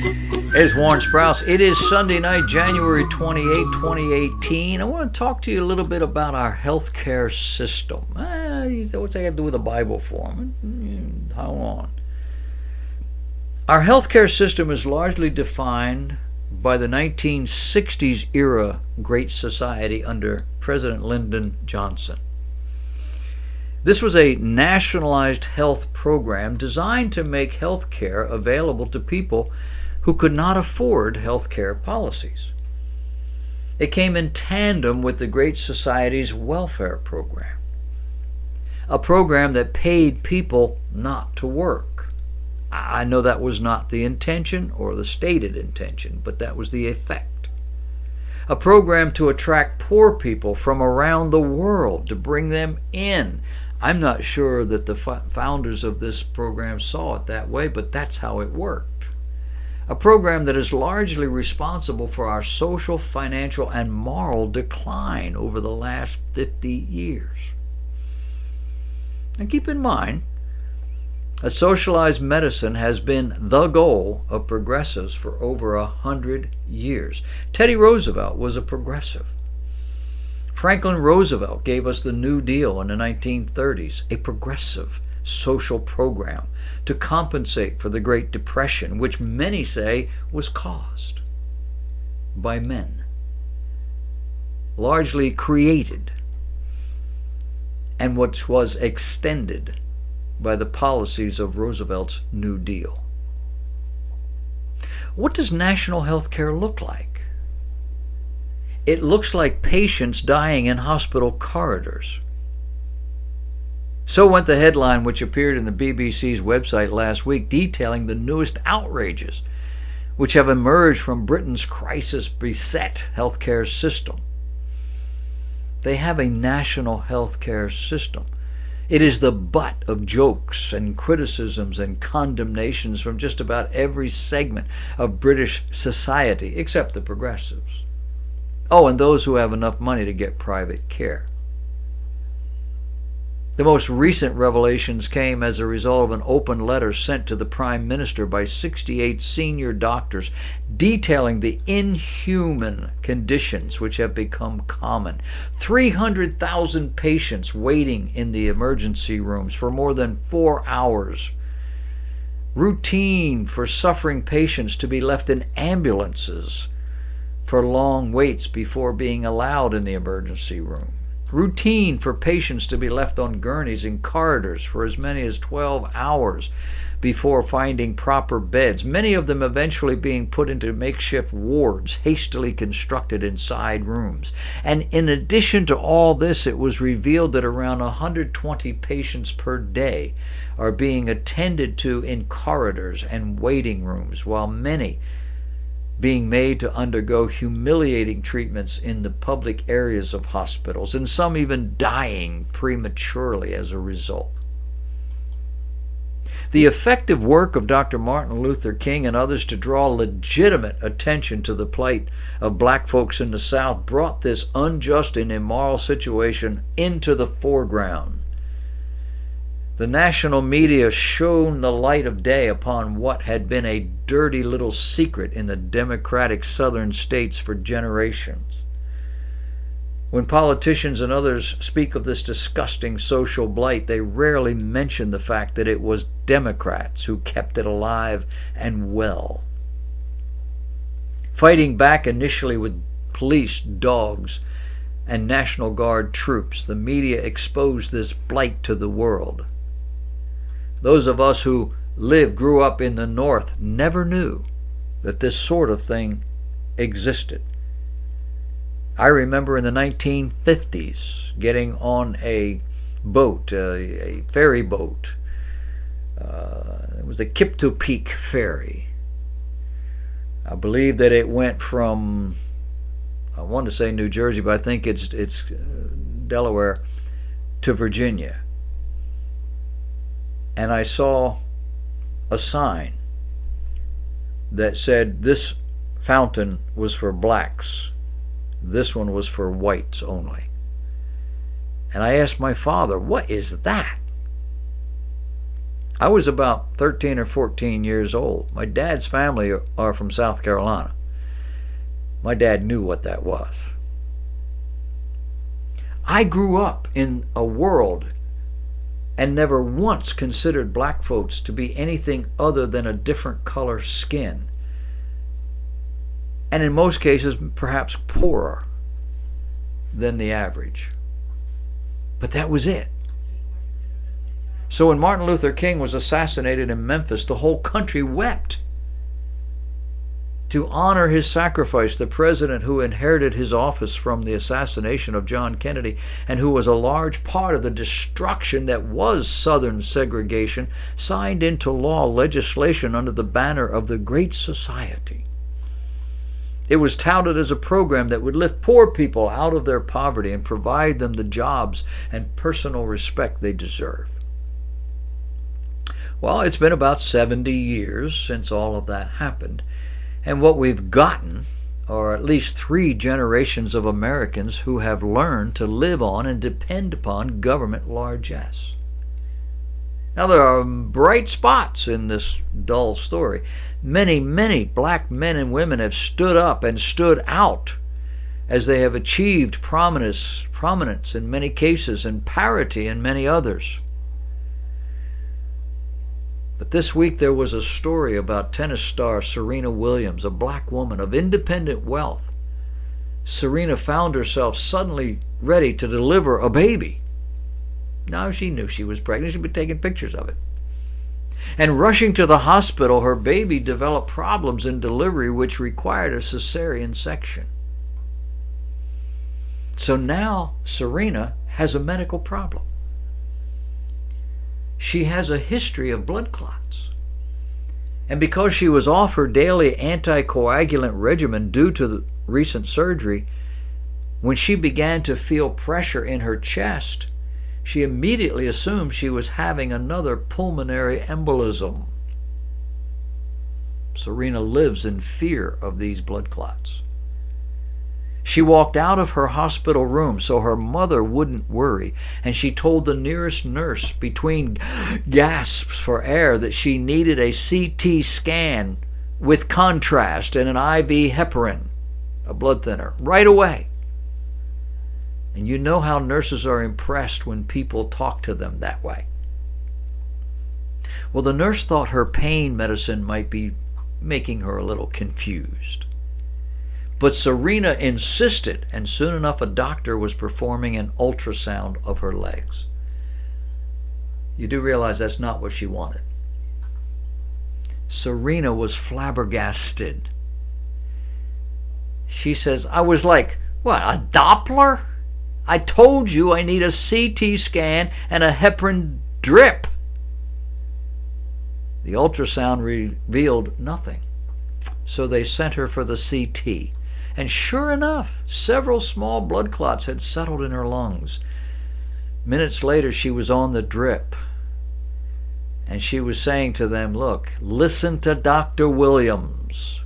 It's Warren Sprouse. It is Sunday night, January 28, 2018. I want to talk to you a little bit about our healthcare system. What's that got to do with the Bible for? How on? Our healthcare system is largely defined by the 1960s era Great Society under President Lyndon Johnson. This was a nationalized health program designed to make health care available to people who could not afford health care policies. It came in tandem with the Great Society's welfare program, a program that paid people not to work. I know that was not the intention or the stated intention, but that was the effect. A program to attract poor people from around the world, to bring them in. I'm not sure that the founders of this program saw it that way, but that's how it worked. A program that is largely responsible for our social, financial, and moral decline over the last 50 years. And keep in mind, a socialized medicine has been the goal of progressives for over 100 years. Teddy Roosevelt was a progressive. Franklin Roosevelt gave us the New Deal in the 1930s, a progressive social program to compensate for the Great Depression, which many say was caused by men, largely created, and which was extended by the policies of Roosevelt's New Deal. What does national health care look like? It looks like patients dying in hospital corridors. So went the headline which appeared in the BBC's website last week detailing the newest outrages which have emerged from Britain's crisis-beset healthcare system. They have a national healthcare system. It is the butt of jokes and criticisms and condemnations from just about every segment of British society, except the progressives. Oh, and those who have enough money to get private care. The most recent revelations came as a result of an open letter sent to the Prime Minister by 68 senior doctors detailing the inhuman conditions which have become common. 300,000 patients waiting in the emergency rooms for more than 4 hours. Routine for suffering patients to be left in ambulances for long waits before being allowed in the emergency room. Routine for patients to be left on gurneys in corridors for as many as 12 hours before finding proper beds, many of them eventually being put into makeshift wards hastily constructed in side rooms. And in addition to all this, it was revealed that around 120 patients per day are being attended to in corridors and waiting rooms, while many being made to undergo humiliating treatments in the public areas of hospitals, and some even dying prematurely as a result. The effective work of Dr. Martin Luther King and others to draw legitimate attention to the plight of black folks in the South brought this unjust and immoral situation into the foreground. The national media shone the light of day upon what had been a dirty little secret in the democratic southern states for generations. When politicians and others speak of this disgusting social blight, they rarely mention the fact that it was Democrats who kept it alive and well. Fighting back initially with police, dogs, and National Guard troops, the media exposed this blight to the world. Those of us who grew up in the North never knew that this sort of thing existed. I remember in the 1950s getting on a boat, a ferry boat. It was the Kipto Peak Ferry. I believe that it went from, I want to say New Jersey, but I think it's Delaware to Virginia. And I saw a sign that said this fountain was for blacks. This one was for whites only. And I asked my father, what is that? I was about 13 or 14 years old. My dad's family are from South Carolina. My dad knew what that was. I grew up in a world and never once considered black folks to be anything other than a different color skin, and in most cases perhaps poorer than the average. But that was it. So when Martin Luther King was assassinated in Memphis, the whole country wept. To honor his sacrifice, the president who inherited his office from the assassination of John Kennedy and who was a large part of the destruction that was Southern segregation, signed into law legislation under the banner of the Great Society. It was touted as a program that would lift poor people out of their poverty and provide them the jobs and personal respect they deserve. Well, it's been about 70 years since all of that happened. And what we've gotten are at least 3 generations of Americans who have learned to live on and depend upon government largesse. Now, there are bright spots in this dull story. Many, many black men and women have stood up and stood out as they have achieved prominence in many cases and parity in many others. But this week there was a story about tennis star Serena Williams, a black woman of independent wealth. Serena found herself suddenly ready to deliver a baby. Now she knew she was pregnant. She'd been taking pictures of it. And rushing to the hospital, her baby developed problems in delivery which required a cesarean section. So now Serena has a medical problem. She has a history of blood clots. And because she was off her daily anticoagulant regimen due to the recent surgery, when she began to feel pressure in her chest, she immediately assumed she was having another pulmonary embolism. Serena lives in fear of these blood clots. She walked out of her hospital room so her mother wouldn't worry, and she told the nearest nurse between gasps for air that she needed a CT scan with contrast and an IV heparin, a blood thinner, right away. And you know how nurses are impressed when people talk to them that way. Well, the nurse thought her pain medicine might be making her a little confused. But Serena insisted, and soon enough a doctor was performing an ultrasound of her legs. You do realize that's not what she wanted. Serena was flabbergasted. She says, I was like, what, a Doppler? I told you I need a CT scan and a heparin drip. The ultrasound revealed nothing. So they sent her for the CT. And sure enough, several small blood clots had settled in her lungs. Minutes later, she was on the drip. And she was saying to them, look, listen to Dr. Williams.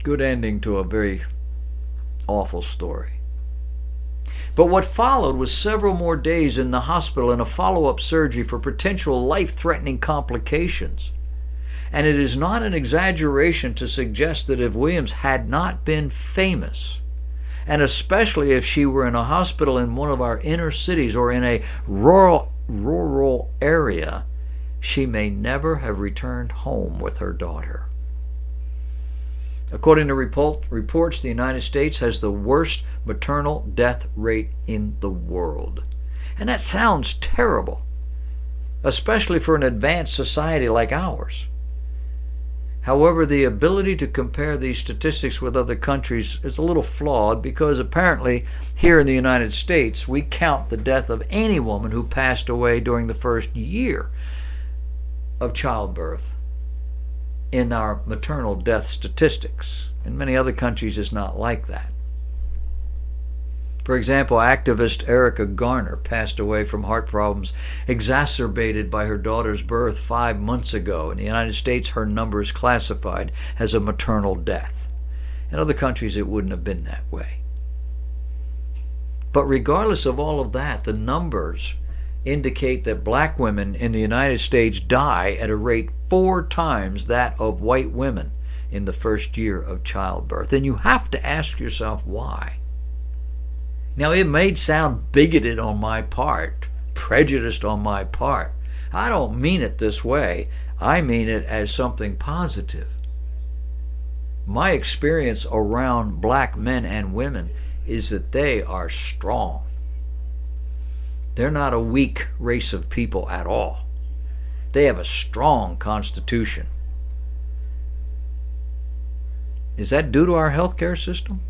Good ending to a very awful story. But what followed was several more days in the hospital and a follow-up surgery for potential life-threatening complications. And it is not an exaggeration to suggest that if Williams had not been famous, and especially if she were in a hospital in one of our inner cities or in a rural area, she may never have returned home with her daughter. According to reports, the United States has the worst maternal death rate in the world. And that sounds terrible, especially for an advanced society like ours. However, the ability to compare these statistics with other countries is a little flawed because apparently here in the United States we count the death of any woman who passed away during the first year of childbirth in our maternal death statistics. In many other countries it's not like that. For example, activist Erica Garner passed away from heart problems exacerbated by her daughter's birth 5 months ago. In the United States, her number is classified as a maternal death. In other countries, it wouldn't have been that way. But regardless of all of that, the numbers indicate that black women in the United States die at a rate 4 times that of white women in the first year of childbirth. And you have to ask yourself why. Now, it may sound bigoted on my part, prejudiced on my part. I don't mean it this way. I mean it as something positive. My experience around black men and women is that they are strong. They're not a weak race of people at all. They have a strong constitution. Is that due to our healthcare system?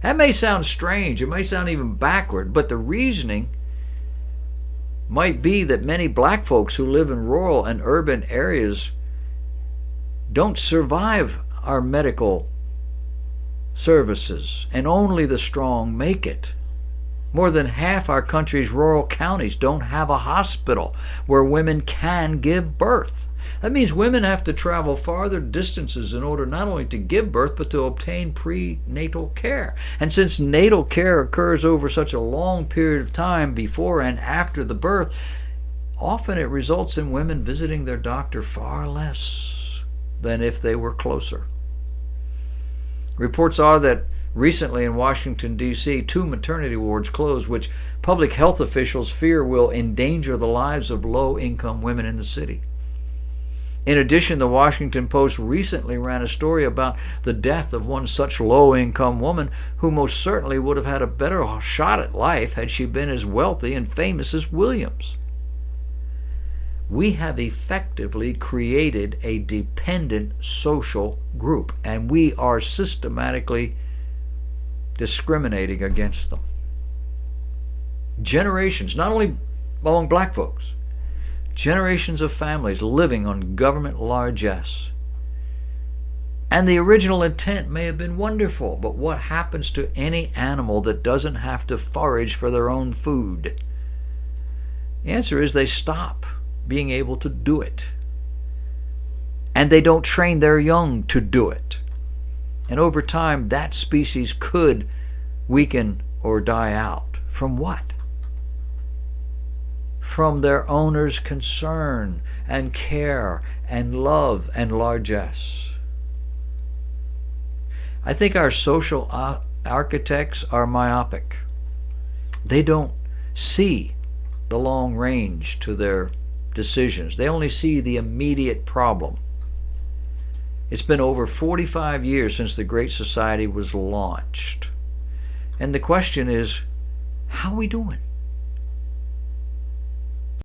That may sound strange. It may sound even backward, but the reasoning might be that many black folks who live in rural and urban areas don't survive our medical services, and only the strong make it. More than half our country's rural counties don't have a hospital where women can give birth. That means women have to travel farther distances in order not only to give birth, but to obtain prenatal care. And since natal care occurs over such a long period of time before and after the birth, often it results in women visiting their doctor far less than if they were closer. Reports are that recently in Washington, D.C., 2 maternity wards closed, which public health officials fear will endanger the lives of low-income women in the city. In addition, the Washington Post recently ran a story about the death of one such low-income woman who most certainly would have had a better shot at life had she been as wealthy and famous as Williams. We have effectively created a dependent social group, and we are systematically discriminating against them. Generations, not only among black folks, generations of families living on government largesse. And the original intent may have been wonderful, but what happens to any animal that doesn't have to forage for their own food? The answer is they stop being able to do it. And they don't train their young to do it. And over time, that species could weaken or die out. From what? From their owner's concern and care and love and largesse. I think our social architects are myopic. They don't see the long range to their decisions. They only see the immediate problem. It's been over 45 years since the Great Society was launched. And the question is, how are we doing?